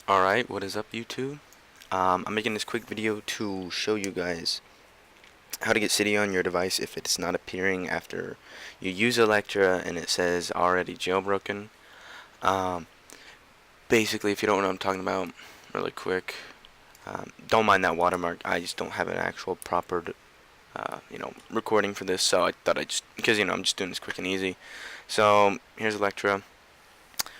Alright, what is up YouTube? I'm making this quick video to show you guys how to get Cydia on your device if it's not appearing after you use Electra and it says already jailbroken. Um, Basically, if you don't know what I'm talking about, really quick, don't mind that watermark. I just don't have an actual proper, recording for this, so I thought because I'm just doing this quick and easy. So here's Electra.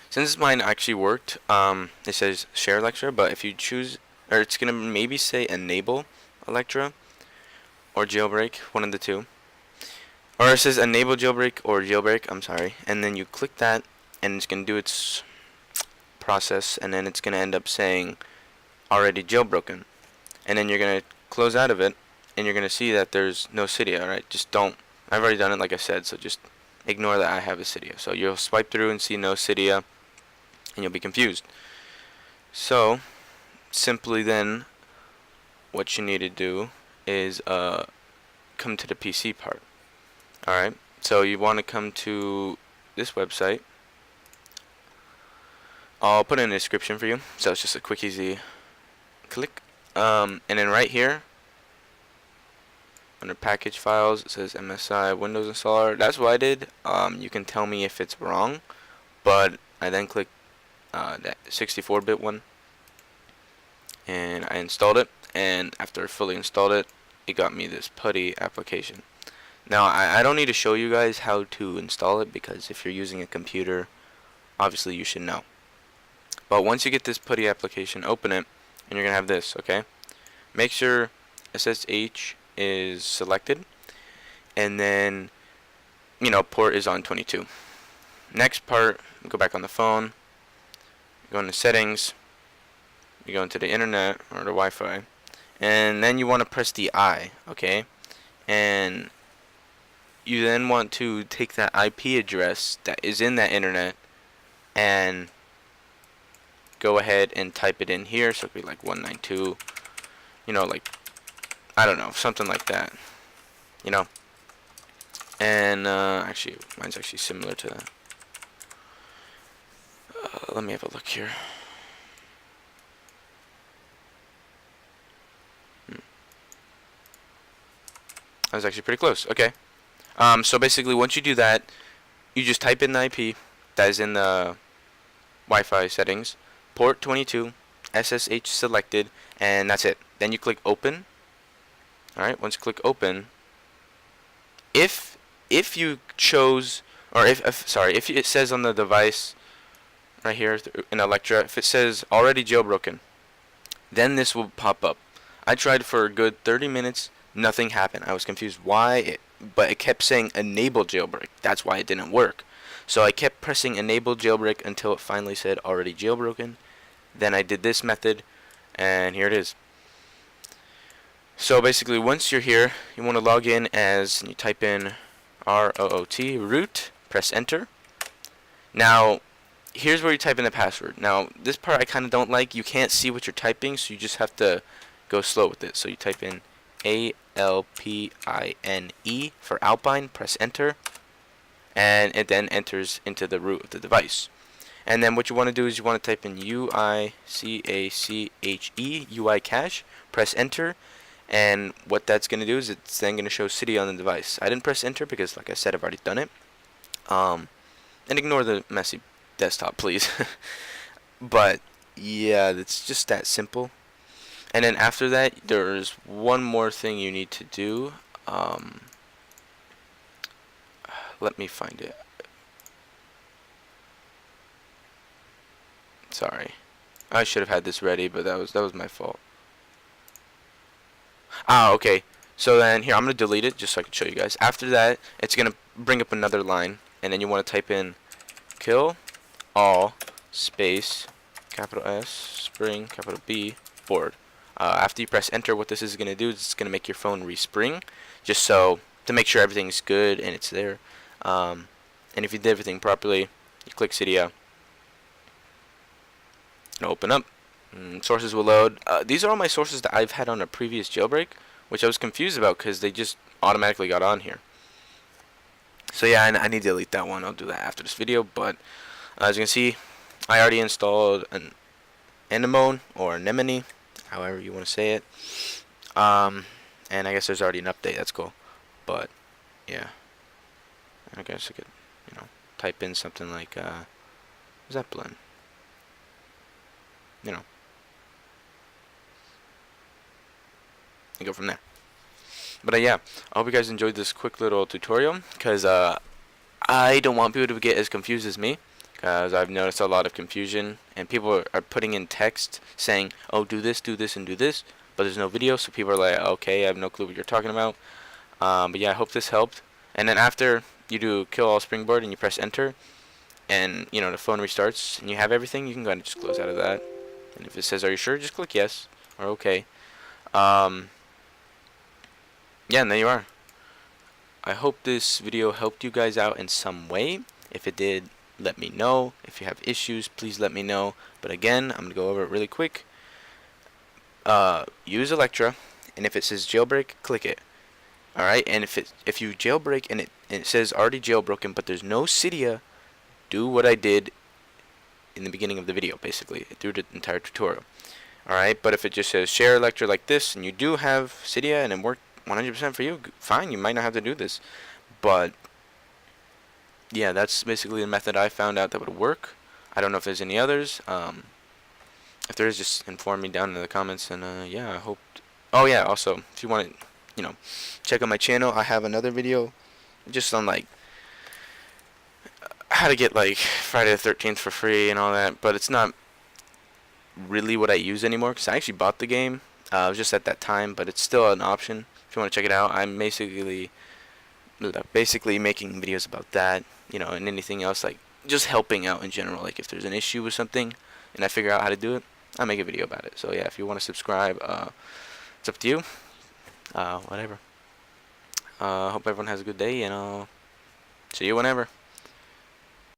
Since mine actually worked, it says share Electra, but if you choose, or it's gonna maybe say enable Electra or jailbreak, one of the two. Or it says enable jailbreak or jailbreak, I'm sorry, and then you click that, and it's gonna do its process, and then it's gonna end up saying already jailbroken, and then you're gonna close out of it, and you're gonna see that there's no Cydia. Alright, just don't. I've already done it, like I said, so just ignore that I have a Cydia. So you'll swipe through and see no Cydia, and you'll be confused. So simply then, what you need to do is come to the PC part. Alright, so you want to come to this website. I'll put it in the description for you, so it's just a quick easy click. And then right here under package files it says MSI Windows installer. That's what I did. You can tell me if it's wrong, but I then clicked that 64-bit one, and I installed it, and after I fully installed it, it got me this putty application. Now I don't need to show you guys how to install it, because if you're using a computer, obviously you should know. But once you get this putty application, open it, and you're gonna have this. Okay, make sure SSH is selected, and then port is on 22. Next part, go back on the phone, go into settings, you go into the internet or the Wi-Fi, and then you want to press the I, okay? And you then want to take that IP address that is in that internet and go ahead and type it in here. So it'll be like 192, like, I don't know, something like that, And actually, mine's actually similar to that. Let me have a look here. That was actually pretty close. Okay. So basically, once you do that, you just type in the IP that is in the Wi-Fi settings, port 22, SSH selected, and that's it. Then you click open. All right. Once you click open, if you chose, or if it says on the device right here in Electra, if it says already jailbroken, then this will pop up. I tried for a good 30 minutes. Nothing happened. I was confused why, but it kept saying enable jailbreak. That's why it didn't work. So I kept pressing enable jailbreak until it finally said already jailbroken. Then I did this method, and here it is. So basically, once you're here, you want to log in as, and you type in root, press enter. Now, here's where you type in the password. Now, this part I kind of don't like. You can't see what you're typing, so you just have to go slow with it. So you type in ALPINE for Alpine, press enter, and it then enters into the root of the device. And then what you want to do is you want to type in UI cache, press enter, and what that's going to do is it's then going to show Cydia on the device. I didn't press enter because, like I said, I've already done it. And ignore the messy desktop, please. But yeah, it's just that simple. And then after that, there's one more thing you need to do. Let me find it. Sorry, I should have had this ready, but that was my fault. Okay. So then here, I'm gonna delete it just so I can show you guys. After that, it's gonna bring up another line, and then you want to type in kill all space capital S spring capital B board. After you press enter, what this is going to do is it's going to make your phone respring, just so to make sure everything's good and it's there. And if you did everything properly, you click Cydia, it'll open up. Sources will load. These are all my sources that I've had on a previous jailbreak, which I was confused about because they just automatically got on here. So yeah, I need to delete that one. I'll do that after this video. But as you can see, I already installed an anemone or anemone, however you want to say it. Um, and I guess there's already an update. That's cool. But yeah, I guess I could, type in something like Zeppelin. You know, and go from there. But yeah, I hope you guys enjoyed this quick little tutorial, because I don't want people to get as confused as me, because I've noticed a lot of confusion, and people are putting in text saying, oh, do this, and do this, but there's no video, so people are like, okay, I have no clue what you're talking about. But yeah, I hope this helped. And then after you do kill all springboard and you press enter, and the phone restarts and you have everything, you can go ahead and just close out of that. And if it says, are you sure, just click yes or okay. Yeah, and there you are. I hope this video helped you guys out in some way. If it did, let me know. If you have issues, please let me know. But again, I'm going to go over it really quick. Use Electra, and if it says jailbreak, click it. Alright, and if you jailbreak and it says already jailbroken, but there's no Cydia, do what I did in the beginning of the video, basically, through the entire tutorial. Alright, but if it just says share Electra like this, and you do have Cydia and it worked 100% for you, fine, you might not have to do this. But yeah, that's basically the method I found out that would work. I don't know if there's any others. If there is, just inform me down in the comments. And yeah, I hope. Oh yeah, also if you want to, check out my channel, I have another video just on like how to get like Friday the 13th for free and all that. But it's not really what I use anymore, because I actually bought the game. It was just at that time, but it's still an option if you want to check it out. I'm basically making videos about that, and anything else, like just helping out in general. Like if there's an issue with something and I figure out how to do it, I make a video about it. So yeah, if you want to subscribe, it's up to you. Whatever. Hope everyone has a good day, and I'll see you whenever.